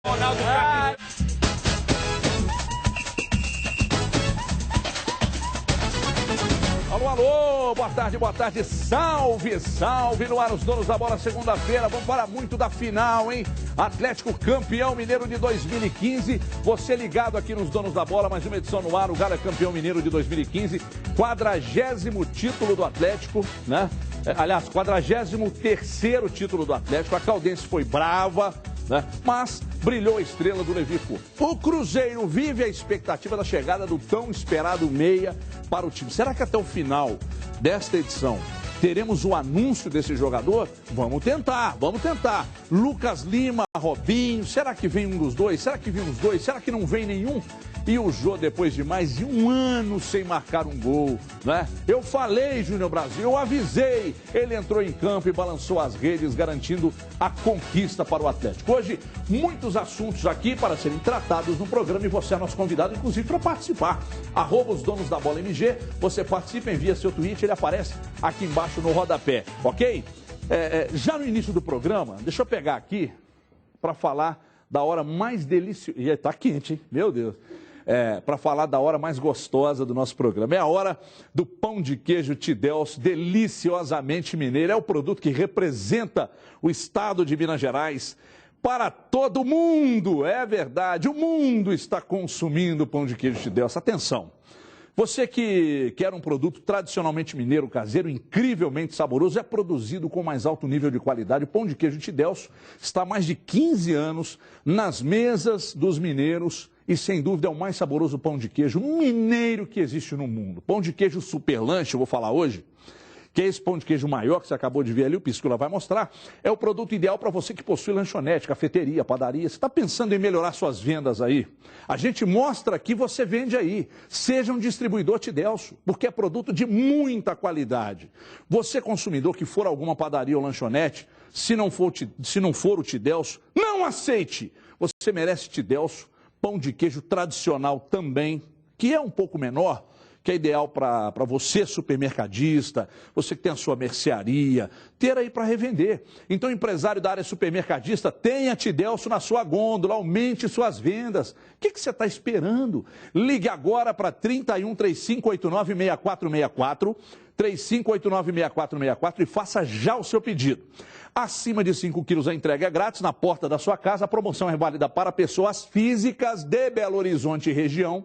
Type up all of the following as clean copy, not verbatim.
Ronaldo Alô, alô, boa tarde, salve, salve, no ar os donos da bola, segunda-feira, vamos falar muito da final, hein? Atlético campeão mineiro de 2015, você ligado aqui nos donos da bola, mais uma edição no ar, o Galo é campeão mineiro de 2015, 40º título do Atlético, né? Aliás, 43º título do Atlético, a Caldense foi brava, né? Mas brilhou a estrela do Levi Couto. O Cruzeiro vive a expectativa da chegada do tão esperado meia para o time. Será que até o final desta edição teremos o anúncio desse jogador? Vamos tentar, vamos tentar. Lucas Lima, Robinho, será que vem um dos dois? Será que vem os dois? Será que não vem nenhum? E o Jô, depois de mais de um ano sem marcar um gol, né? Eu falei, Júnior Brasil, eu avisei. Ele entrou em campo e balançou as redes, garantindo a conquista para o Atlético. Hoje, muitos assuntos aqui para serem tratados no programa e você é nosso convidado, inclusive, para participar. @os donos da bola MG, você participa, envia seu tweet, ele aparece aqui embaixo no rodapé, ok? Já no início do programa, deixa eu pegar aqui para falar da hora mais deliciosa. E tá quente, hein? Meu Deus. Para falar da hora mais gostosa do nosso programa. É a hora do pão de queijo Tidelcio, deliciosamente mineiro. É o produto que representa o estado de Minas Gerais para todo mundo. É verdade, o mundo está consumindo pão de queijo Tidelcio. Atenção, você que quer um produto tradicionalmente mineiro, caseiro, incrivelmente saboroso, é produzido com mais alto nível de qualidade. O pão de queijo Tidelcio está há mais de 15 anos nas mesas dos mineiros e, sem dúvida, é o mais saboroso pão de queijo mineiro que existe no mundo. Pão de queijo super lanche, eu vou falar hoje, que é esse pão de queijo maior que você acabou de ver ali, o Piscula vai mostrar, é o produto ideal para você que possui lanchonete, cafeteria, padaria. Você está pensando em melhorar suas vendas aí? A gente mostra aqui, você vende aí. Seja um distribuidor Tidelcio, porque é produto de muita qualidade. Você, consumidor que for a alguma padaria ou lanchonete, se não for o Tidelcio, não aceite! Você merece Tidelcio, pão de queijo tradicional também, que é um pouco menor, que é ideal para você, supermercadista, você que tem a sua mercearia, ter aí para revender. Então, empresário da área supermercadista, tenha Tidelcio na sua gôndola, aumente suas vendas. O que você está esperando? Ligue agora para 31 3589 6464, 3589 6464 e faça já o seu pedido. Acima de 5 quilos a entrega é grátis na porta da sua casa. A promoção é válida para pessoas físicas de Belo Horizonte e região.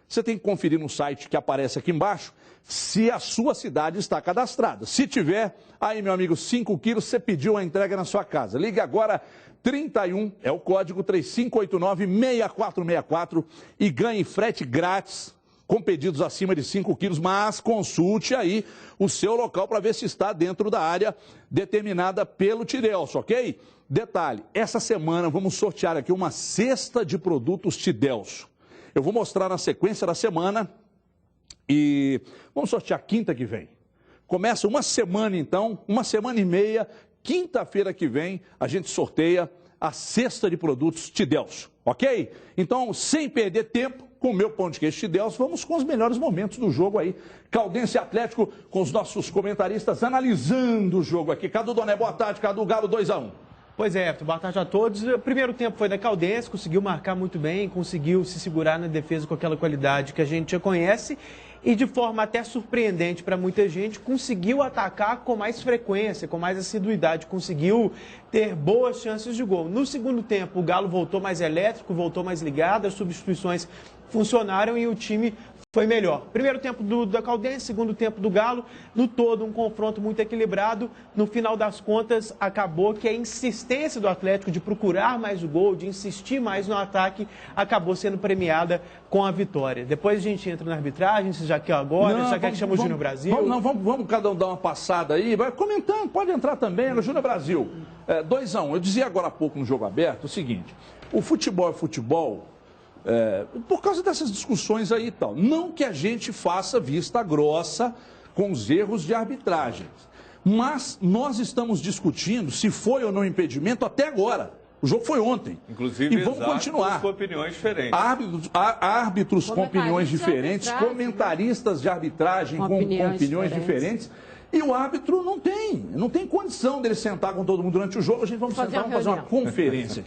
Você tem que conferir no site que aparece aqui embaixo se a sua cidade está cadastrada. Se tiver, aí, meu amigo, 5 quilos, você pediu a entrega na sua casa. Ligue agora, 31, é o código 3589-6464 e ganhe frete grátis com pedidos acima de 5 quilos, mas consulte aí o seu local para ver se está dentro da área determinada pelo Tidelcio, ok? Detalhe, essa semana vamos sortear aqui uma cesta de produtos Tidelcio. Eu vou mostrar na sequência da semana e vamos sortear quinta que vem. Começa uma semana então, uma semana e meia, quinta-feira que vem a gente sorteia a cesta de produtos Tidelcio, ok? Então, sem perder tempo, com o meu pão de queijo Tidelcio, vamos com os melhores momentos do jogo aí. Caldense Atlético, com os nossos comentaristas analisando o jogo aqui. Cadu Doné, boa tarde, Cadu, Galo 2-1. Pois é, Everton, boa tarde a todos. O primeiro tempo foi da Caldense, conseguiu marcar muito bem, conseguiu se segurar na defesa com aquela qualidade que a gente já conhece e, de forma até surpreendente para muita gente, conseguiu atacar com mais frequência, com mais assiduidade, conseguiu ter boas chances de gol. No segundo tempo, o Galo voltou mais elétrico, voltou mais ligado, as substituições funcionaram e o time foi melhor. Primeiro tempo da Caldense, segundo tempo do Galo, no todo um confronto muito equilibrado. No final das contas, acabou que a insistência do Atlético de procurar mais o gol, de insistir mais no ataque, acabou sendo premiada com a vitória. Depois a gente entra na arbitragem, você já quer agora, já quer que chame o Júnior Brasil? Vamos cada um dar uma passada aí, vai comentando, pode entrar também, no Júnior Brasil. 2-1, eu dizia agora há pouco no Jogo Aberto o seguinte, o futebol é futebol, por causa dessas discussões aí e tal. Não que a gente faça vista grossa com os erros de arbitragem, mas nós estamos discutindo se foi ou não impedimento até agora. O jogo foi ontem. Inclusive, e vamos continuar. Com opiniões diferentes. Árbitros com opiniões diferentes, comentaristas de arbitragem com opiniões diferentes. E o árbitro não tem condição dele sentar com todo mundo durante o jogo. A gente vamos sentar, vamos fazer uma conferência.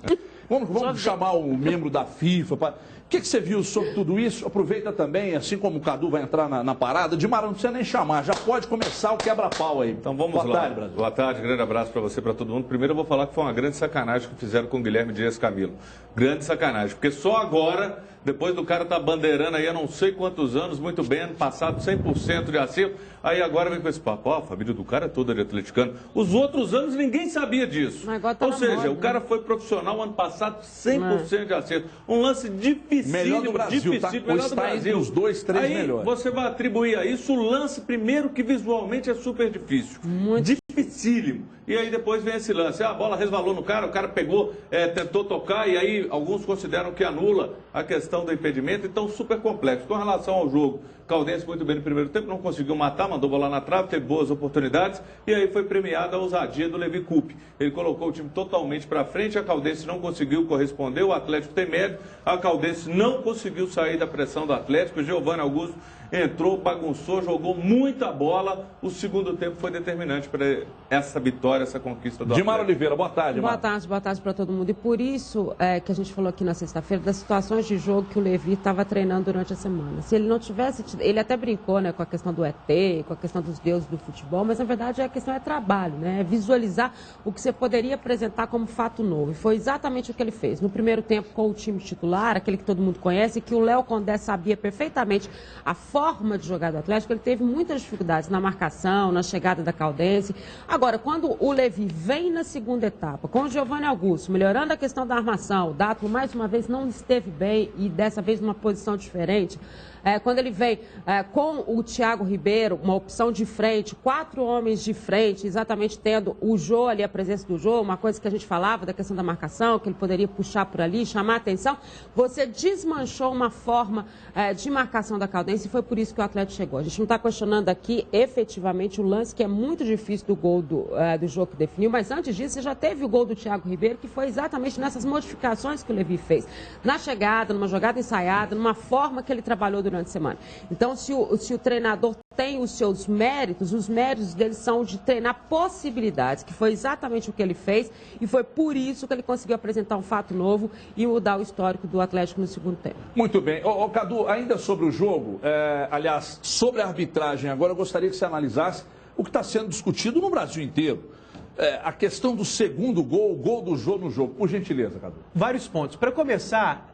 Vamos chamar o membro da FIFA. O que você viu sobre tudo isso? Aproveita também, assim como o Cadu vai entrar na parada, de Mara, não precisa nem chamar, já pode começar o quebra-pau aí. Então vamos lá. Boa tarde, Brasil. Boa tarde, grande abraço para você, para todo mundo. Primeiro eu vou falar que foi uma grande sacanagem que fizeram com o Guilherme Dias Camilo. Grande sacanagem, porque só agora, depois do cara tá bandeirando aí há não sei quantos anos, muito bem, ano passado 100% de acerto, aí agora vem com esse papo, ó, a família do cara é toda de atleticano. Os outros anos ninguém sabia disso. Ou seja, o cara foi profissional ano passado 100% de acerto. Um lance dificílimo. Melhor do Brasil, difícil, tá? melhor do Brasil. Entre os 2, 3 aí, melhores. Você vai atribuir a isso o lance primeiro que visualmente é super difícil. Muito Dificílimo. E aí depois vem esse lance. A bola resvalou no cara, o cara pegou, tentou tocar e aí alguns consideram que anula a questão do impedimento. Então super complexo. Com relação ao jogo, Caldense muito bem no primeiro tempo, não conseguiu matar, mandou bola na trave, teve boas oportunidades e aí foi premiada a ousadia do Levi Coupe. Ele colocou o time totalmente para frente, a Caldense não conseguiu corresponder, o Atlético tem mérito, a Caldense não conseguiu sair da pressão do Atlético, o Giovanni Augusto entrou, bagunçou, jogou muita bola. O segundo tempo foi determinante para essa vitória, essa conquista do Dimar Atlético. Oliveira, boa tarde, Boa tarde para todo mundo. E por isso que a gente falou aqui na sexta-feira das situações de jogo que o Levi estava treinando durante a semana. Se ele não tivesse, ele até brincou, né, com a questão do ET, com a questão dos deuses do futebol, mas na verdade a questão é trabalho, né? É visualizar o que você poderia apresentar como fato novo. E foi exatamente o que ele fez. No primeiro tempo com o time titular, aquele que todo mundo conhece, que o Léo Condé sabia perfeitamente a forma de jogar do Atlético, ele teve muitas dificuldades na marcação, na chegada da Caldense. Agora, quando o Levi vem na segunda etapa, com o Giovanni Augusto, melhorando a questão da armação, o Dato, mais uma vez, não esteve bem e dessa vez numa posição diferente. Quando ele vem com o Thiago Ribeiro, uma opção de frente, 4 homens de frente, exatamente tendo o Jô ali, a presença do Jô, uma coisa que a gente falava da questão da marcação, que ele poderia puxar por ali, chamar a atenção, você desmanchou uma forma de marcação da Caldense e foi por isso que o Atlético chegou. A gente não está questionando aqui efetivamente o lance, que é muito difícil do gol do Jô que definiu, mas antes disso você já teve o gol do Thiago Ribeiro, que foi exatamente nessas modificações que o Levi fez. Na chegada, numa jogada ensaiada, numa forma que ele trabalhou durante a semana. Então, se o treinador tem os seus méritos, os méritos dele são de treinar possibilidades, que foi exatamente o que ele fez e foi por isso que ele conseguiu apresentar um fato novo e mudar o histórico do Atlético no segundo tempo. Muito bem. Cadu, ainda sobre o jogo, aliás, sobre a arbitragem, agora eu gostaria que você analisasse o que está sendo discutido no Brasil inteiro. A questão do segundo gol, o gol do Jô no jogo. Por gentileza, Cadu. Vários pontos. Para começar,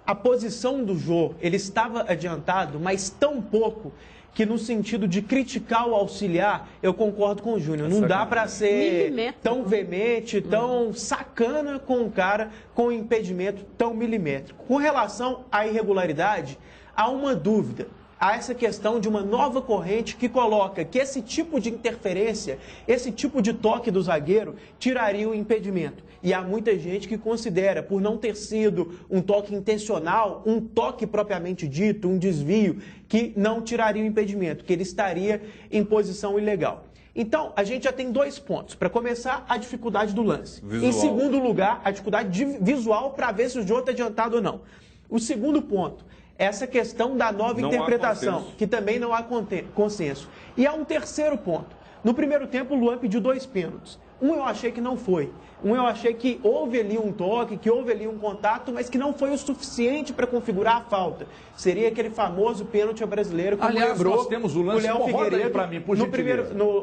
a posição do Jô, ele estava adiantado, mas tão pouco que no sentido de criticar o auxiliar, eu concordo com o Júnior. Não dá para ser tão veemente, tão sacana com um cara com impedimento tão milimétrico. Com relação à irregularidade, há uma dúvida. Há essa questão de uma nova corrente que coloca que esse tipo de interferência, esse tipo de toque do zagueiro, tiraria o impedimento. E há muita gente que considera, por não ter sido um toque intencional, um toque propriamente dito, um desvio, que não tiraria o impedimento, que ele estaria em posição ilegal. Então, a gente já tem 2 pontos. Para começar, a dificuldade do lance. Visual. Em segundo lugar, a dificuldade visual para ver se o Jô está adiantado ou não. O segundo ponto, essa questão da nova interpretação, que também não há consenso. E há um terceiro ponto. No primeiro tempo, o Luan pediu 2 pênaltis. Um eu achei que não foi. Um eu achei que houve ali um toque, que houve ali um contato, mas que não foi o suficiente para configurar a falta. Seria aquele famoso pênalti brasileiro, como lembrou nós temos o lance, Léo Figueiredo para mim, por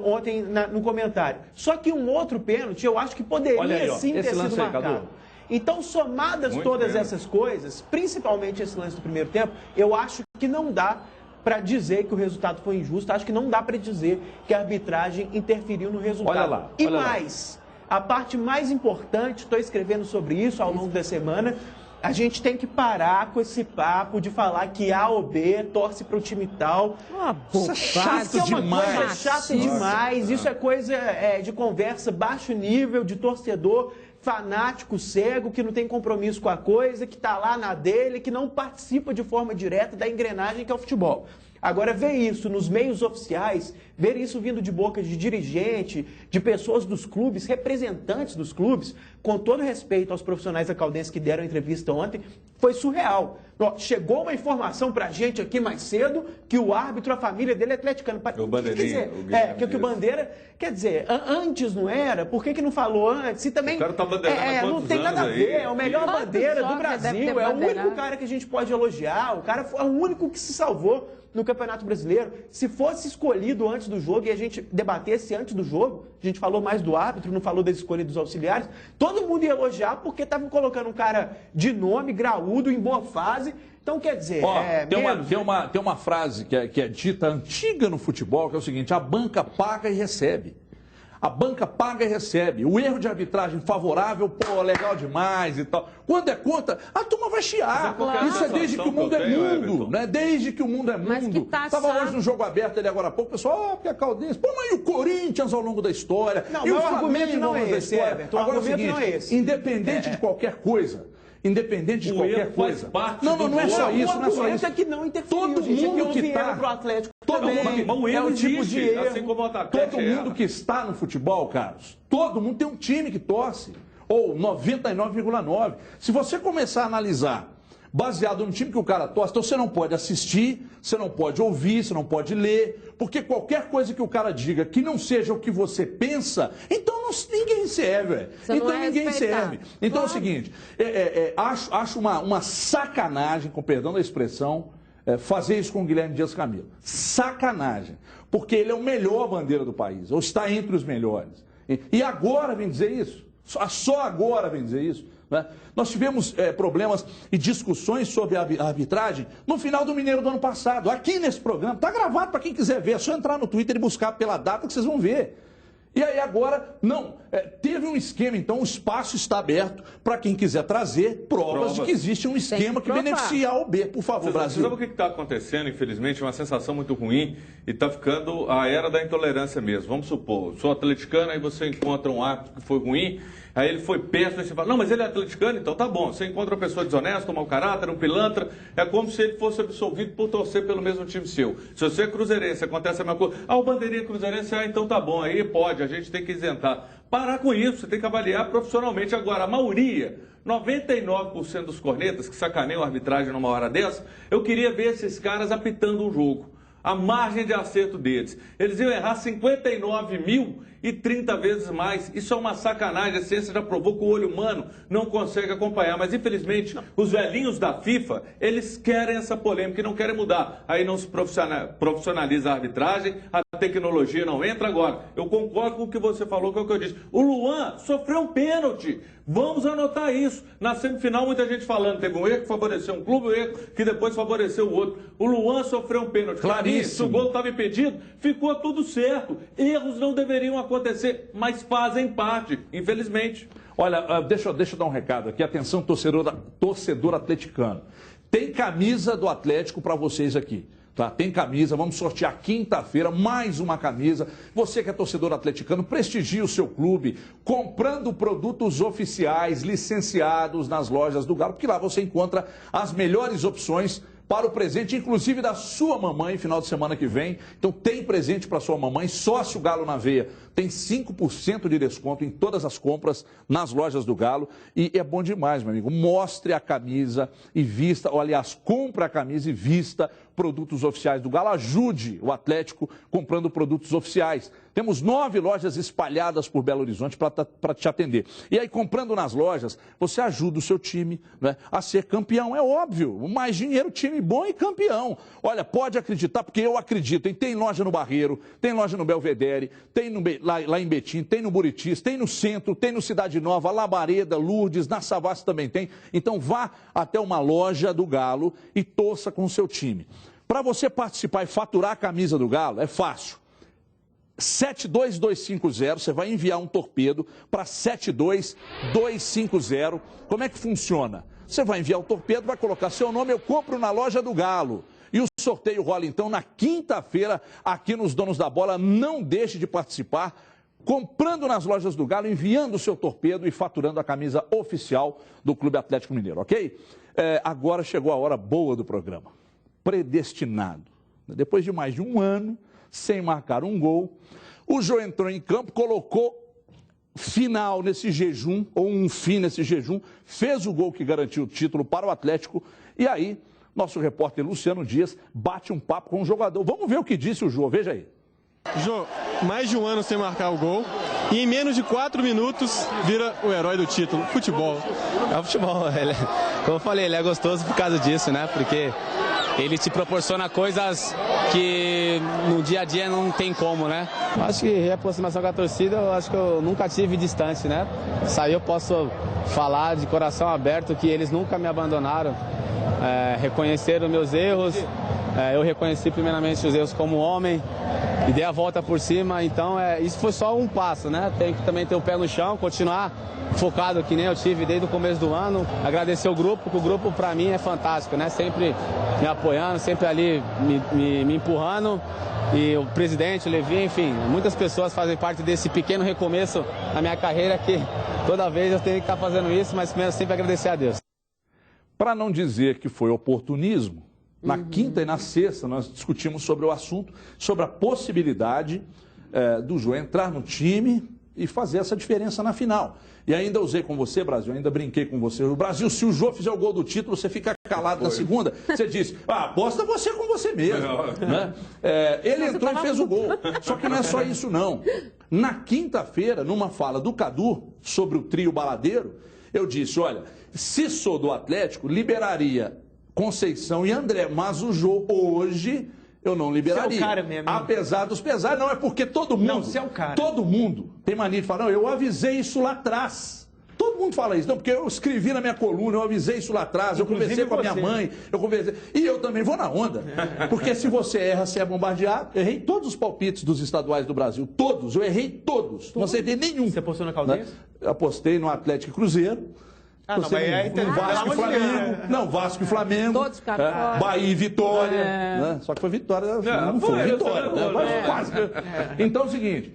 ontem no comentário. Só que um outro pênalti eu acho que poderia sim ter sido marcado. Então, somadas todas essas coisas, principalmente esse lance do primeiro tempo, eu acho que não dá para dizer que o resultado foi injusto. Acho que não dá para dizer que a arbitragem interferiu no resultado. E mais, a parte mais importante, estou escrevendo sobre isso ao longo da semana, a gente tem que parar com esse papo de falar que A ou B torce para o time tal. Isso é chato demais. Coisa chata demais. Isso é coisa de conversa baixo nível, de torcedor fanático, cego, que não tem compromisso com a coisa, que está lá na dele, que não participa de forma direta da engrenagem que é o futebol. Agora, ver isso nos meios oficiais, ver isso vindo de boca de dirigente, de pessoas dos clubes, representantes dos clubes, com todo respeito aos profissionais da Caldense que deram entrevista ontem, foi surreal. Chegou uma informação pra gente aqui mais cedo que o árbitro, a família dele é atleticano. O Bandeirinha. Que o Bandeira... Quer dizer, antes não era? Por que não falou antes? E também... O cara tá bandeirando há quantos não tem nada a anos ver. aí? É o melhor bandeira do Brasil. É o único bandeirado. cara que a gente pode elogiar. O cara é o único que se salvou no Campeonato Brasileiro. Se fosse escolhido antes do jogo e a gente debatesse antes do jogo, a gente falou mais do árbitro, não falou da escolha dos auxiliares, todo mundo ia elogiar porque estavam colocando um cara de nome, graúdo, em boa fase. Então, quer dizer, tem uma frase que é dita antiga no futebol, que é o seguinte: a banca paga e recebe. A banca paga e recebe. O erro de arbitragem favorável, pô, legal demais e tal. Quando é contra, a turma vai chiar. Isso é desde que o mundo é mundo, né? Desde que o mundo é Mas mundo. que tá Tava chato. hoje no jogo aberto ali agora há pouco, o pessoal, porque a Caldense, pô, mas e o Corinthians ao longo da história? Não, e mas o o argumento Flamengo não ao é longo da esse, história? Everton, o Agora é o argumento seguinte, não é esse. independente de qualquer coisa, independente de O qualquer erro coisa. faz parte Não, do não é só jogo. isso, não é só isso. É que não interferiu, Todo gente, é mundo não que vieram tá... pro Atlético Todo também. mundo, Mas o erro é o tipo de existe, erro. assim como o atacante todo mundo erra. que está no futebol, Carlos, todo mundo tem um time que torce. Ou 99,9. Se você começar a analisar baseado no time que o cara torce, então você não pode assistir, você não pode ouvir, você não pode ler, porque qualquer coisa que o cara diga que não seja o que você pensa, então ninguém serve. Você Então não é ninguém respeitado. serve. Então é o seguinte, acho uma sacanagem, com perdão da expressão, fazer isso com o Guilherme Dias Camilo. Sacanagem. Porque ele é o melhor bandeira do país, ou está entre os melhores. E agora vem dizer isso? Só agora vem dizer isso? Né? Nós tivemos problemas e discussões sobre a arbitragem no final do Mineiro do ano passado, aqui nesse programa. Está gravado para quem quiser ver, é só entrar no Twitter e buscar pela data que vocês vão ver. E aí agora, não, teve um esquema, então o espaço está aberto para quem quiser trazer provas de que existe um esquema que beneficia A ou B. Por favor, Você Brasil. sabe o que está acontecendo, infelizmente? Uma sensação muito ruim e está ficando a era da intolerância mesmo. Vamos supor, sou atleticano, aí você encontra um árbitro que foi ruim, aí ele foi péssimo, aí você fala, não, mas ele é atleticano, então tá bom. Você encontra uma pessoa desonesta, um mau caráter, um pilantra, é como se ele fosse absolvido por torcer pelo mesmo time seu. Se você é cruzeirense, acontece a mesma coisa. Ah, o bandeirinha cruzeirense, então tá bom, aí pode, a gente tem que isentar. Parar com isso, você tem que avaliar profissionalmente. Agora, a maioria, 99% dos cornetas que sacaneiam a arbitragem numa hora dessa, eu queria ver esses caras apitando um jogo. A margem de acerto deles. Eles iam errar 59.030 vezes mais. Isso é uma sacanagem. A ciência já provou que o olho humano não consegue acompanhar. Mas, infelizmente, os velhinhos da FIFA, eles querem essa polêmica e não querem mudar. Aí não se profissionaliza a arbitragem, a tecnologia não entra. Agora, eu concordo com o que você falou, que é o que eu disse. O Luan sofreu um pênalti. Vamos anotar isso. Na semifinal, muita gente falando, teve um erro que favoreceu um clube, um erro que depois favoreceu o outro. O Luan sofreu um pênalti. Claríssimo. Se o gol estava impedido, ficou tudo certo. Erros não deveriam acontecer, mas fazem parte, infelizmente. Olha, deixa eu dar um recado aqui. Atenção, torcedor atleticano. Tem camisa do Atlético para vocês aqui. Tá? Tem camisa, vamos sortear quinta-feira mais uma camisa. Você que é torcedor atleticano, prestigie o seu clube comprando produtos oficiais, licenciados nas lojas do Galo, porque lá você encontra as melhores opções para o presente, inclusive da sua mamãe, final de semana que vem. Então tem presente para sua mamãe, sócio Galo na Veia. Tem 5% de desconto em todas as compras nas lojas do Galo. E é bom demais, meu amigo. Mostre a camisa e vista, ou aliás, compre a camisa e vista produtos oficiais do Galo. Ajude o Atlético comprando produtos oficiais. Temos 9 lojas espalhadas por Belo Horizonte para te atender. E aí, comprando nas lojas, você ajuda o seu time, né, a ser campeão. É óbvio, mais dinheiro, time bom e campeão. Olha, pode acreditar, porque eu acredito. Hein? Tem loja no Barreiro, tem loja no Belvedere, tem lá em Betim, tem no Buritis, tem no Centro, tem no Cidade Nova, Labareda, Lourdes, na Savassi também tem. Então vá até uma loja do Galo e torça com o seu time. Para você participar e faturar a camisa do Galo, é fácil. 72250, você vai enviar um torpedo para 72250. Como é que funciona? Você vai enviar o torpedo, vai colocar seu nome, eu compro na loja do Galo. E o sorteio rola então na quinta-feira aqui nos Donos da Bola. Não deixe de participar, comprando nas lojas do Galo, enviando o seu torpedo e faturando a camisa oficial do Clube Atlético Mineiro, ok? Agora chegou a hora boa do programa. Predestinado. Depois de mais de um ano, sem marcar um gol, o Jô entrou em campo, colocou final nesse jejum, ou um fim nesse jejum, fez o gol que garantiu o título para o Atlético, e aí nosso repórter Luciano Dias bate um papo com o jogador. Vamos ver o que disse o Jô, veja aí. Jô, mais de um ano sem marcar o gol e em menos de 4 minutos vira o herói do título. Futebol. É o futebol, como eu falei, ele é gostoso por causa disso, né? Porque ele te proporciona coisas que no dia a dia não tem como, né? Acho que reaproximação com a torcida, eu acho que eu nunca tive distante, né? Isso aí eu posso falar de coração aberto que eles nunca me abandonaram. Reconheceram meus erros, eu reconheci primeiramente os erros como homem e dei a volta por cima, então isso foi só um passo, né? Tem que também ter o pé no chão, continuar focado que nem eu tive desde o começo do ano, agradecer o grupo, que o grupo para mim é fantástico, né? Sempre me apoiando, sempre ali me empurrando, e o presidente, o Levi, enfim, muitas pessoas fazem parte desse pequeno recomeço na minha carreira que toda vez eu tenho que estar fazendo isso, mas primeiro sempre agradecer a Deus. Para não dizer que foi oportunismo, na quinta e na sexta nós discutimos sobre o assunto, sobre a possibilidade do Jô entrar no time e fazer essa diferença na final. E ainda usei com você, Brasil, ainda brinquei com você. O Brasil, se o Jô fizer o gol do título, você fica calado na segunda. Você disse, aposta você com você mesmo. Né? Ele entrou e fez o gol. Só que não é só isso, não. Na quinta-feira, numa fala do Cadu sobre o trio baladeiro, eu disse, olha, se sou do Atlético, liberaria Conceição e André, mas o Jô hoje eu não liberaria. Você é o cara mesmo. Apesar dos pesares, não é porque todo mundo, não, você é o cara. Todo mundo tem mania de falar, não, eu avisei isso lá atrás. Todo mundo fala isso, não, porque eu escrevi na minha coluna, eu avisei isso lá atrás, eu conversei com a minha mãe, eu conversei. E eu também vou na onda. Porque se você erra, você é bombardeado. Eu errei todos os palpites dos estaduais do Brasil, todos, eu errei todos. Não acertei nenhum. Você apostou na Caldense? Eu apostei no Atlético e Cruzeiro. Não, mas aí tem Vasco e Flamengo. Não, Vasco e Flamengo. Todos ficaram fora. Bahia e Vitória. Né? Só que foi Vitória. Não foi Vitória. Né? Quase. Então é o seguinte.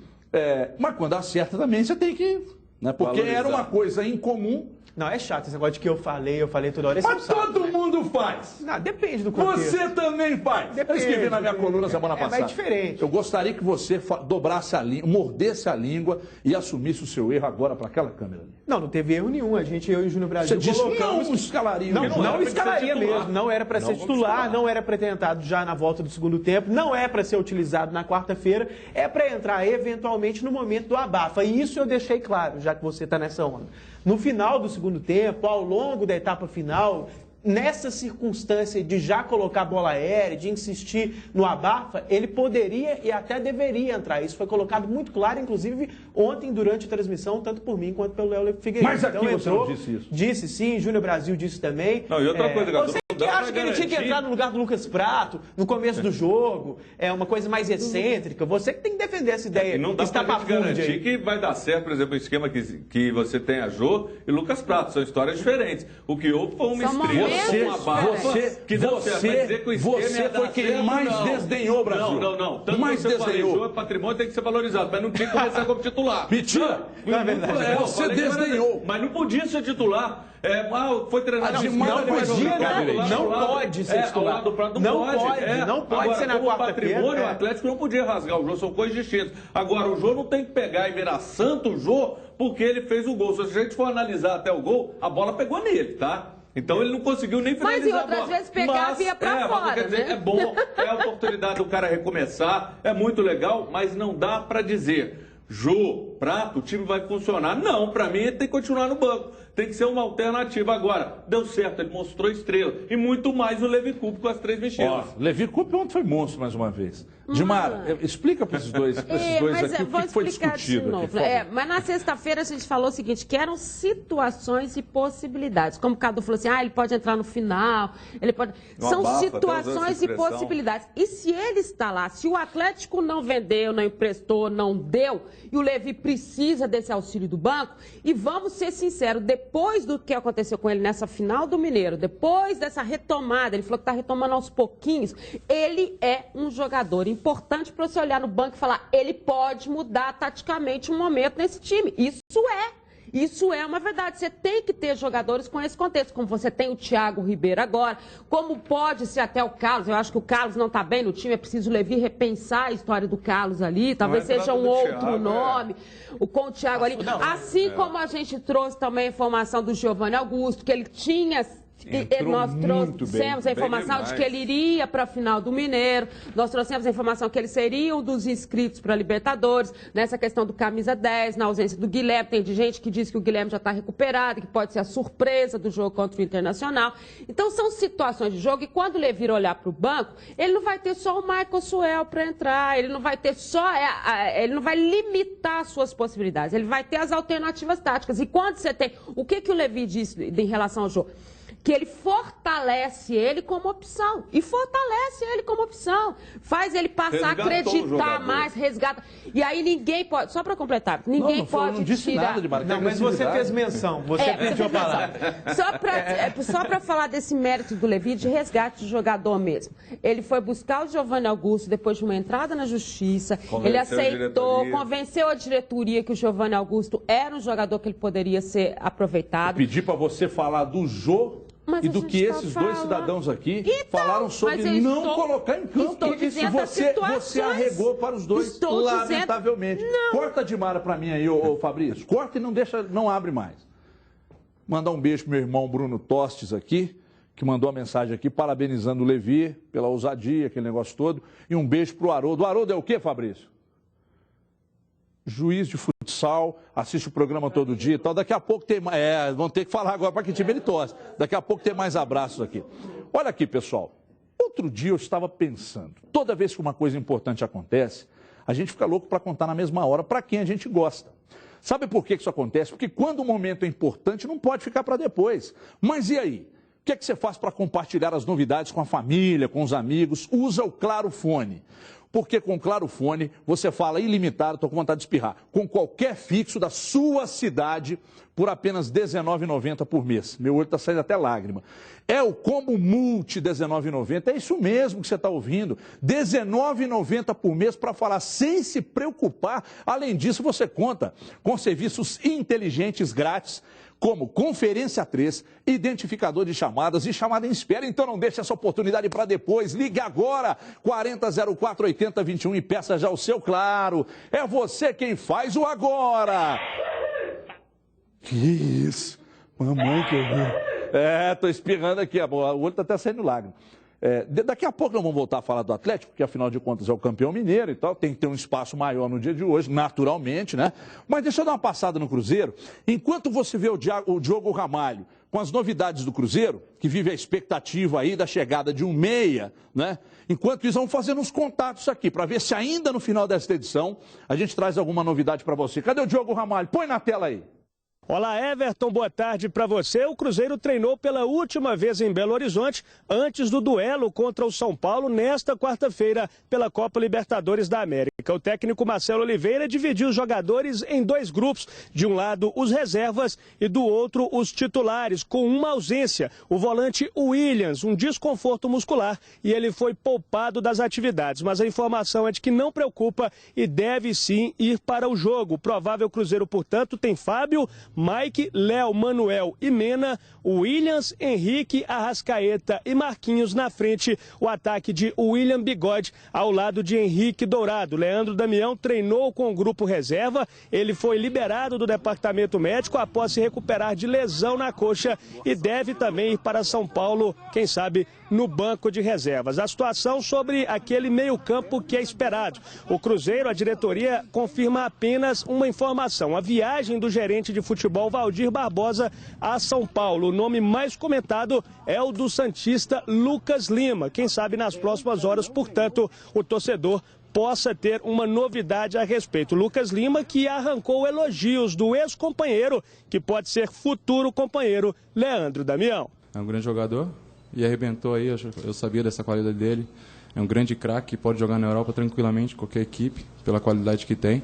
Mas quando acerta também, você tem que. Né? Porque valorizar. Era uma coisa incomum. Não, é chato esse negócio de que eu falei toda hora. Mas todo mundo faz. Não, depende do contexto. Você também faz. Eu escrevi na minha coluna semana passada. Mas é diferente. Eu gostaria que você dobrasse a língua, mordesse a língua e assumisse o seu erro agora para aquela câmera ali. Não teve erro nenhum. Eu e o Júnior Brasil você colocamos... Não escalaria. Não escalaria mesmo. Não era para ser titular, não era para ter entrado já na volta do segundo tempo, não é para ser utilizado na quarta-feira, é para entrar eventualmente no momento do abafa. E isso eu deixei claro, já que você está nessa onda. No final do segundo tempo, ao longo da etapa final, nessa circunstância de já colocar a bola aérea, de insistir no abafa, ele poderia e até deveria entrar. Isso foi colocado muito claro, inclusive ontem durante a transmissão, tanto por mim quanto pelo Léo Figueiredo. Mas aqui então, você não disse isso. Disse sim, Júnior Brasil disse também. Não, e outra coisa, Você que acha que ele tinha que entrar no lugar do Lucas Prato, no começo do jogo, é uma coisa mais excêntrica, você que tem que defender essa ideia. E não dá pra gente garantir que vai dar certo, por exemplo, o esquema que você tem a Jô e Lucas Prato, são histórias diferentes. O que houve foi uma estrela, uma barra que deu certo. Vai dizer que o esquema foi quem mais desdenhou o Brasil. Não. Tanto mais que você desdenhou. Jô é patrimônio, tem que ser valorizado, mas não tinha que começar como titular. Mentira! Não é verdade. Você desdenhou. Mas não podia ser titular. Foi treinado não pode ser titular. Não pode ser na quarta-feira. Patrimônio, o Atlético não podia rasgar o Jô, são coisas distintas. Agora, o Jô não tem que pegar e virar santo o Jô porque ele fez o gol. Se a gente for analisar até o gol, a bola pegou nele, tá? Então ele não conseguiu nem finalizar a bola. Mas e outras vezes pegava e ia pra fora, quer dizer, né? é bom, é a oportunidade do cara recomeçar, é muito legal, mas não dá pra dizer... Jô, Prato, o time vai funcionar. Não, pra mim ele tem que continuar no banco. Tem que ser uma alternativa. Agora, deu certo, ele mostrou estrela. E muito mais o Levi Coupe com as 3 mexidas. Levi Coupe ontem foi monstro mais uma vez. Dimar, explica para esses dois aqui o que foi discutido. Mas na sexta-feira a gente falou o seguinte, que eram situações e possibilidades. Como o Cadu falou assim, ele pode entrar no final, ele pode... São situações e possibilidades. E se ele está lá, se o Atlético não vendeu, não emprestou, não deu, e o Levi precisa desse auxílio do banco, e vamos ser sinceros, depois do que aconteceu com ele nessa final do Mineiro, depois dessa retomada, ele falou que está retomando aos pouquinhos, ele é um jogador importante para você olhar no banco e falar, ele pode mudar taticamente um momento nesse time. Isso é uma verdade. Você tem que ter jogadores com esse contexto, como você tem o Thiago Ribeiro agora, como pode ser até o Carlos. Eu acho que o Carlos não está bem no time, é preciso o Levi repensar a história do Carlos ali, talvez seja um outro nome, com o Thiago ali. Assim como a gente trouxe também a informação do Giovanni Augusto, que ele tinha... Nós trouxemos a informação de que ele iria para a final do Mineiro, nós trouxemos a informação que ele seria um dos inscritos para a Libertadores, nessa questão do camisa 10, na ausência do Guilherme. Tem gente que diz que o Guilherme já está recuperado, que pode ser a surpresa do jogo contra o Internacional. Então são situações de jogo e quando o Levi olhar para o banco, ele não vai ter só o Michael Suel para entrar, ele não vai ter só, ele não vai limitar as suas possibilidades, ele vai ter as alternativas táticas. E quando você tem, o que o Levi disse em relação ao jogo? Que ele fortalece ele como opção. E fortalece ele como opção. Faz ele passar a acreditar mais, resgata. E aí ninguém pode... Só para completar, ninguém pode tirar... Não, mas você fez menção, você pediu a palavra. Só para falar desse mérito do Levi de resgate de jogador mesmo. Ele foi buscar o Giovanni Augusto depois de uma entrada na justiça. Ele aceitou, convenceu a diretoria que o Giovanni Augusto era um jogador que ele poderia ser aproveitado. Pedi para você falar do Jô e do que esses dois cidadãos aqui falaram sobre não colocar em campo. Isso você arregou para os dois, lamentavelmente. Corta de Mara para mim aí, ô Fabrício. Corta e não deixa, não abre mais. Mandar um beijo pro meu irmão Bruno Tostes aqui, que mandou a mensagem aqui parabenizando o Levi pela ousadia, aquele negócio todo. E um beijo pro Haroldo. O Haroldo é o quê, Fabrício? Juiz de futsal, assiste o programa todo dia e tal. Daqui a pouco tem mais... vão ter que falar agora para que time ele torce. Daqui a pouco tem mais abraços aqui. Olha aqui, pessoal. Outro dia eu estava pensando, toda vez que uma coisa importante acontece, a gente fica louco para contar na mesma hora para quem a gente gosta. Sabe por que isso acontece? Porque quando o momento é importante, não pode ficar para depois. Mas e aí? O que é que você faz para compartilhar as novidades com a família, com os amigos? Usa o Claro Fone. Porque com o Claro Fone você fala ilimitado, estou com vontade de espirrar, com qualquer fixo da sua cidade por apenas R$19,90 por mês. Meu olho está saindo até lágrima. É o Combo Multi R$19,90, é isso mesmo que você está ouvindo. R$19,90 por mês para falar sem se preocupar. Além disso, você conta com serviços inteligentes grátis, como Conferência 3, identificador de chamadas e chamada em espera. Então não deixe essa oportunidade para depois. Ligue agora, 4004-8021 e peça já o seu Claro. É você quem faz o agora. Que isso? Mamãe que eu vi. Tô espirrando aqui, o olho tá até saindo lágrima. Daqui a pouco nós vamos voltar a falar do Atlético, porque afinal de contas é o campeão mineiro e tal, tem que ter um espaço maior no dia de hoje, naturalmente, né? Mas deixa eu dar uma passada no Cruzeiro. Enquanto você vê o Diogo Ramalho com as novidades do Cruzeiro, que vive a expectativa aí da chegada de um meia, né? Enquanto isso, vamos fazendo uns contatos aqui, para ver se ainda no final desta edição a gente traz alguma novidade para você. Cadê o Diogo Ramalho? Põe na tela aí. Olá, Everton, boa tarde para você. O Cruzeiro treinou pela última vez em Belo Horizonte antes do duelo contra o São Paulo nesta quarta-feira pela Copa Libertadores da América. O técnico Marcelo Oliveira dividiu os jogadores em dois grupos. De um lado, os reservas e do outro, os titulares, com uma ausência. O volante Williams, um desconforto muscular, e ele foi poupado das atividades. Mas a informação é de que não preocupa e deve sim ir para o jogo. O provável Cruzeiro, portanto, tem Fábio, Mike, Léo, Manuel e Mena, Williams, Henrique, Arrascaeta e Marquinhos na frente. O ataque de William Bigode ao lado de Henrique Dourado. Leandro Damião treinou com o grupo reserva. Ele foi liberado do departamento médico após se recuperar de lesão na coxa e deve também ir para São Paulo, quem sabe, no banco de reservas. A situação sobre aquele meio-campo que é esperado. O Cruzeiro, a diretoria, confirma apenas uma informação. A viagem do gerente de futebol Valdir Barbosa a São Paulo. O nome mais comentado é o do santista Lucas Lima. Quem sabe nas próximas horas, portanto, o torcedor possa ter uma novidade a respeito. Lucas Lima, que arrancou elogios do ex-companheiro, que pode ser futuro companheiro, Leandro Damião. É um grande jogador e arrebentou aí, eu sabia dessa qualidade dele. É um grande craque que pode jogar na Europa tranquilamente, qualquer equipe, pela qualidade que tem.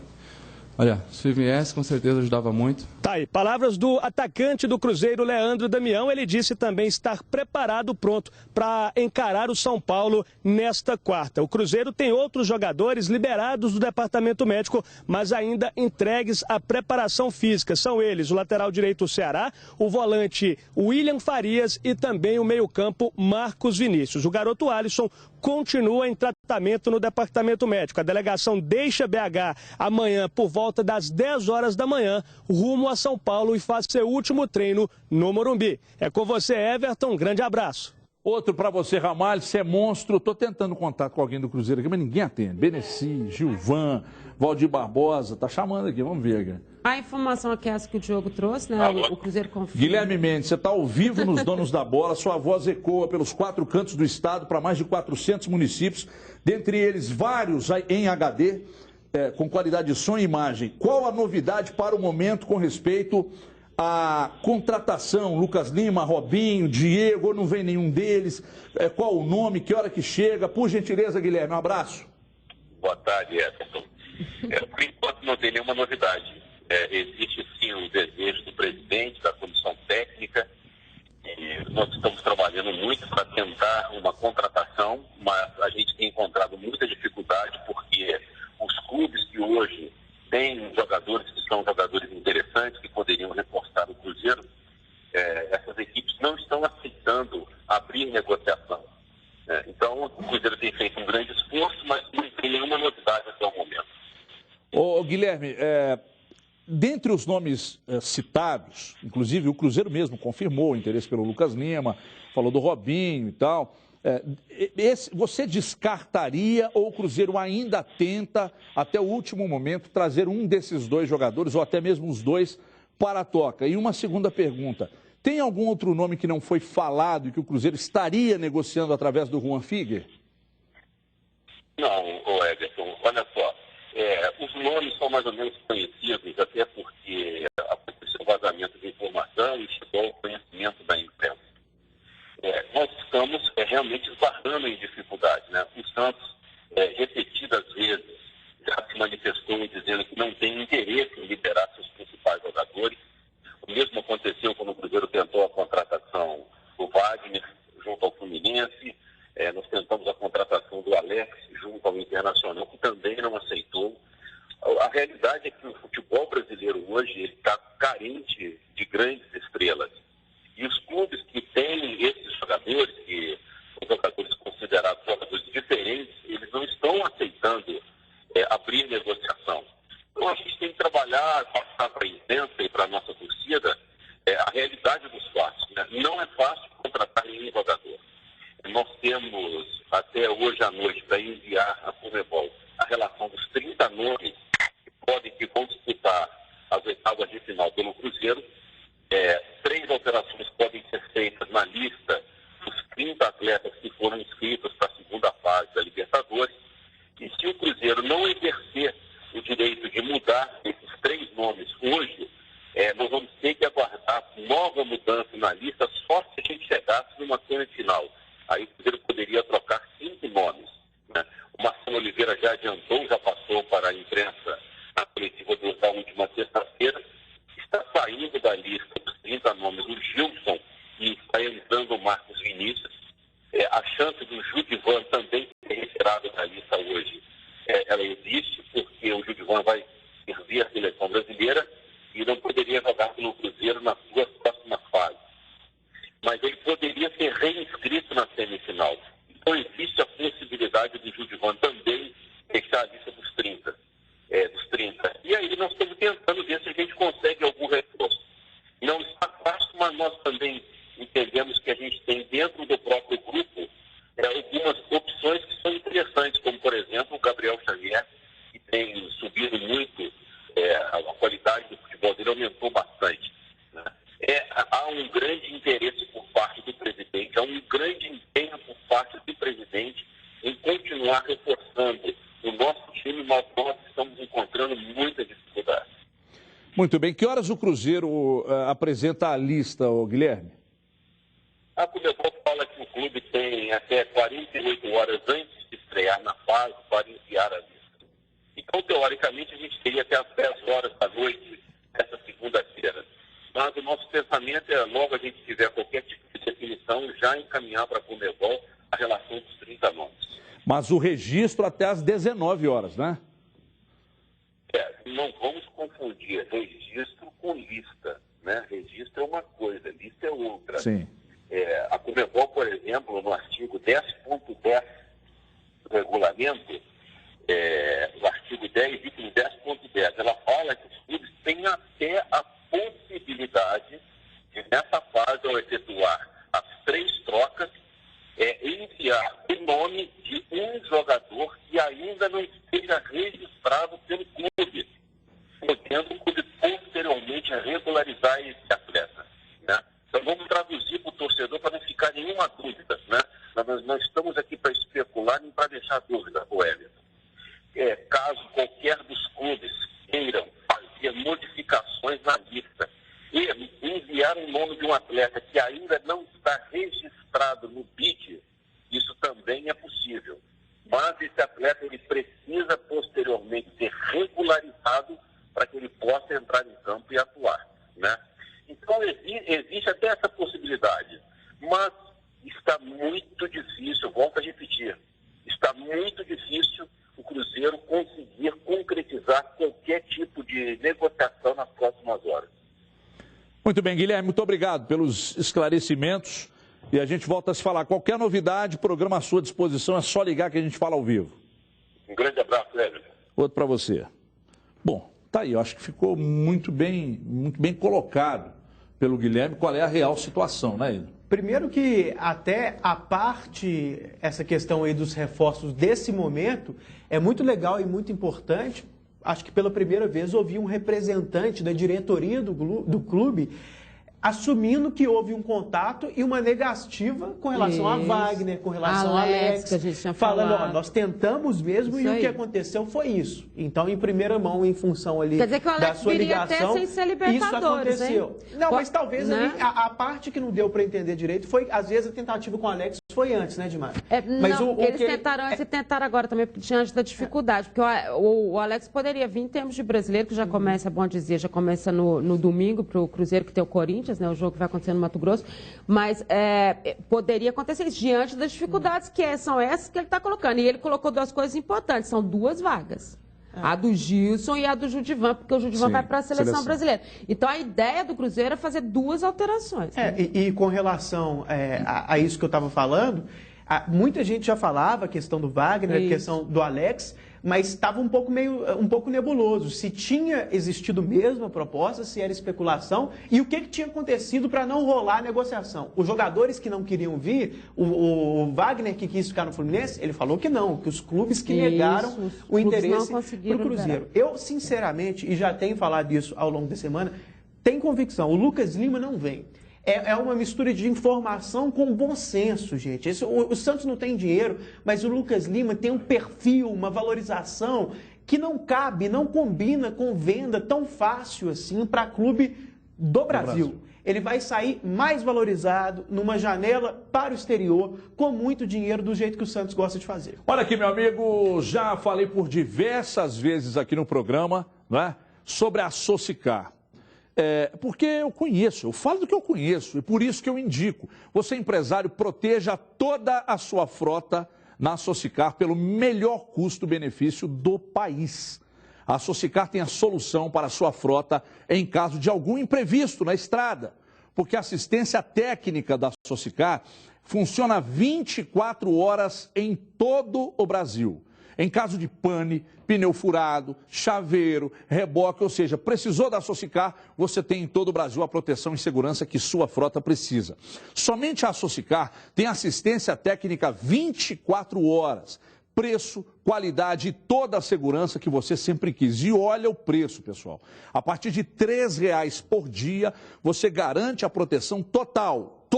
Olha, se viesse, com certeza ajudava muito. Tá aí, palavras do atacante do Cruzeiro, Leandro Damião. Ele disse também estar preparado, pronto para encarar o São Paulo nesta quarta. O Cruzeiro tem outros jogadores liberados do departamento médico, mas ainda entregues à preparação física. São eles o lateral direito, o Ceará, o volante William Farias e também o meio-campo Marcos Vinícius. O garoto Alisson continua em tratamento no departamento médico. A delegação deixa BH amanhã por volta das 10 horas da manhã, rumo a São Paulo e faz seu último treino no Morumbi. É com você, Everton. Um grande abraço. Outro para você, Ramalho, você é monstro. Estou tentando contato com alguém do Cruzeiro aqui, mas ninguém atende. Beneci, Gilvan, Valdir Barbosa, tá chamando aqui, vamos ver aqui. A informação aqui é essa que o Diogo trouxe, né? O Cruzeiro confirma. Guilherme Mendes, você está ao vivo nos Donos da Bola, sua voz ecoa pelos 4 cantos do estado para mais de 400 municípios, dentre eles vários em HD, com qualidade de som e imagem. Qual a novidade para o momento com respeito à contratação? Lucas Lima, Robinho, Diego, ou não vem nenhum deles? Qual o nome, que hora que chega? Por gentileza, Guilherme, um abraço. Boa tarde, Everton. Por enquanto não tem nenhuma novidade. Existe sim o desejo do presidente, da comissão técnica, e nós estamos trabalhando muito para tentar uma contratação, mas a gente tem encontrado muita dificuldade porque os clubes que hoje têm jogadores que são jogadores interessantes, que poderiam reforçar o Cruzeiro, essas equipes não estão aceitando abrir negociação. Então o Cruzeiro tem feito um grande esforço, mas não tem nenhuma novidade até o momento. Ô Guilherme, dentre os nomes citados, inclusive o Cruzeiro mesmo confirmou o interesse pelo Lucas Lima, falou do Robinho e tal. Você descartaria ou o Cruzeiro ainda tenta, até o último momento, trazer um desses dois jogadores ou até mesmo os dois para a toca? E uma segunda pergunta, tem algum outro nome que não foi falado e que o Cruzeiro estaria negociando através do Juan Figuer? Não, Everton, olha só. Os nomes são mais ou menos conhecidos, até porque aconteceu o vazamento de informação e chegou ao conhecimento da imprensa. Nós estamos realmente esbarrando em dificuldade, né? O Santos, repetidas vezes, já se manifestou dizendo que não tem interesse em liberar seus principais jogadores. O mesmo aconteceu quando o Cruzeiro tentou a contratação do Wagner junto ao Fluminense. Nós tentamos a contratação do Alex junto ao Internacional, que também não aceitou. A realidade é que o futebol brasileiro hoje está carente de grandes estrelas. E os clubes que têm esses jogadores, que são jogadores considerados jogadores diferentes, eles não estão aceitando abrir negociação. Então a gente tem que trabalhar, passar para a imprensa e para a nossa torcida a realidade dos fatos, né? Não é fácil contratar nenhum jogador. Nós temos até hoje à noite para enviar a Conmebol a relação dos 30 nomes que vão disputar as oitavas de final pelo Cruzeiro. 3 alterações podem ser feitas na lista dos 30 atletas que foram inscritos para a segunda fase da Libertadores. E se o Cruzeiro não exercer o direito de mudar esses 3 nomes hoje, nós vamos ter que aguardar nova mudança na lista só se a gente chegasse numa semifinal. Aí o Cruzeiro poderia trocar 5 nomes, né? O Marcelo Oliveira já adiantou, já passou para a imprensa na coletiva da última sexta-feira. Está saindo da lista dos 30 nomes o Gilson e está entrando o Marcos Vinícius. A chance do Judivan também ser retirado da lista hoje, ela existe, porque o Judivan vai servir a seleção brasileira e não poderia jogar pelo Cruzeiro nas 2 próximas fases. Mas ele poderia ser reinscrito na semifinal. Então existe a possibilidade do Judivan também deixar a lista dos 30. E aí nós estamos tentando ver se a gente consegue algum reforço. Não está fácil, mas nós também entendemos que a gente tem dentro do próprio grupo algumas opções que são interessantes, como por exemplo o Gabriel Xavier, que tem subido muito, a qualidade do futebol dele aumentou bastante, né? Há um grande interesse por parte do presidente, há um grande empenho por parte do presidente em continuar reforçando o nosso time, mas nós estamos encontrando muita dificuldade. Muito bem. Que horas o Cruzeiro apresenta a lista, Guilherme? A Conmebol fala que o clube tem até 48 horas antes de estrear na fase para enviar a lista. Então, teoricamente, a gente teria até as 10 logo a gente tiver qualquer tipo de definição, já encaminhar para a Conmebol a relação dos 30 nomes. Mas o registro até às 19 horas, né? Não vamos confundir registro com lista, né? Registro é uma coisa, lista é outra. Sim. A Conmebol, por exemplo, no artigo 10.10 do regulamento, o artigo 10, item 10.10, ela fala que os clubes têm até a possibilidade de, nessa fase, ao efetuar as 3 trocas, enviar o nome de um jogador que ainda não esteja registrado pelo clube, podendo o clube posteriormente regularizar esse atleta, né? Então vamos traduzir para o torcedor para não ficar nenhuma dúvida, né? Nós não estamos aqui para especular nem para deixar dúvida, Everton. Caso qualquer dos clubes queiram fazer modificações na lista e enviar o nome de um atleta que ainda não está registrado no BID, isso também é possível. Mas esse atleta ele precisa posteriormente ser regularizado para que ele possa entrar em campo e atuar, né? Então existe até essa possibilidade, mas está muito difícil, volto a repetir, está muito difícil o Cruzeiro conseguir concretizar qualquer tipo de negociação nas próximas horas. Muito bem, Guilherme, muito obrigado pelos esclarecimentos e a gente volta a se falar. Qualquer novidade, programa à sua disposição, é só ligar que a gente fala ao vivo. Um grande abraço, Everton. Outro para você. Bom, tá aí, eu acho que ficou muito bem colocado pelo Guilherme qual é a real situação, né, Edu? Primeiro que até a parte, essa questão aí dos reforços desse momento, é muito legal e muito importante. Acho que pela primeira vez ouvi um representante da diretoria do clube assumindo que houve um contato e uma negativa com relação a Wagner, com relação a Alex, que a gente tinha falando, falado. nós tentamos mesmo Isso e aí. o que aconteceu foi isso. Então, em primeira mão, em função ali Quer dizer que o Alex da sua viria ligação, até sem ser isso Libertadores, aconteceu. hein? Não, mas talvez né? ali, a parte que não deu para entender direito foi, às vezes, a tentativa com o Alex foi antes, né, Dimar? Mas eles tentaram antes e tentaram agora também, diante da dificuldade. Porque o Alex poderia vir em termos de brasileiro, que já começa, é bom dizer, já começa no domingo para o Cruzeiro, que tem o Corinthians, né? O jogo que vai acontecer no Mato Grosso. Mas poderia acontecer isso, diante das dificuldades são essas que ele está colocando. E ele colocou 2 coisas importantes, são 2 vagas. A do Gilson e a do Judivan, porque o Judivan vai para a seleção brasileira. Então, a ideia do Cruzeiro é fazer 2 alterações. Né? E com relação a isso que eu estava falando, muita gente já falava a questão do Wagner, a questão do Alex, mas estava um pouco nebuloso. Se tinha existido mesmo a proposta, se era especulação, e o que tinha acontecido para não rolar a negociação. Os jogadores que não queriam vir, o Wagner que quis ficar no Fluminense, ele falou que não, que os clubes que negaram o interesse para o Cruzeiro. Eu, sinceramente, e já tenho falado isso ao longo da semana, tenho convicção, o Lucas Lima não vem. É uma mistura de informação com bom senso, gente. O Santos não tem dinheiro, mas o Lucas Lima tem um perfil, uma valorização que não cabe, não combina com venda tão fácil assim para clube do Brasil. Ele vai sair mais valorizado numa janela para o exterior, com muito dinheiro, do jeito que o Santos gosta de fazer. Olha aqui, meu amigo, já falei por diversas vezes aqui no programa, não é, sobre a Socicar. Porque eu falo do que eu conheço e por isso que eu indico. Você, empresário, proteja toda a sua frota na Socicar pelo melhor custo-benefício do país. A Socicar tem a solução para a sua frota em caso de algum imprevisto na estrada, porque a assistência técnica da Socicar funciona 24 horas em todo o Brasil. Em caso de pane, pneu furado, chaveiro, reboque, ou seja, precisou da Socicar, você tem em todo o Brasil a proteção e segurança que sua frota precisa. Somente a Socicar tem assistência técnica 24 horas. Preço, qualidade e toda a segurança que você sempre quis. E olha o preço, pessoal. A partir de R$ 3,00 por dia, você garante a proteção total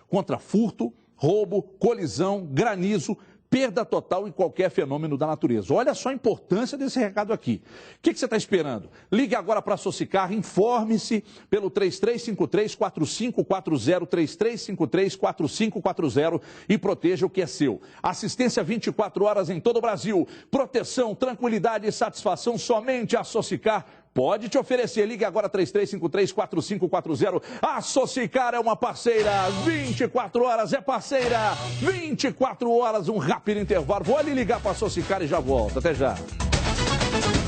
contra furto, roubo, colisão, granizo, perda total em qualquer fenômeno da natureza. Olha só a importância desse recado aqui. O que você está esperando? Ligue agora para a Socicar, informe-se pelo 3353-4540, 3353-4540 e proteja o que é seu. Assistência 24 horas em todo o Brasil. Proteção, tranquilidade e satisfação somente a Socicar pode te oferecer. Ligue agora 3353-4540. A Socicar é uma parceira. 24 horas é parceira. 24 horas, um rápido intervalo. Vou ali ligar para a Socicar e já volto. Até já.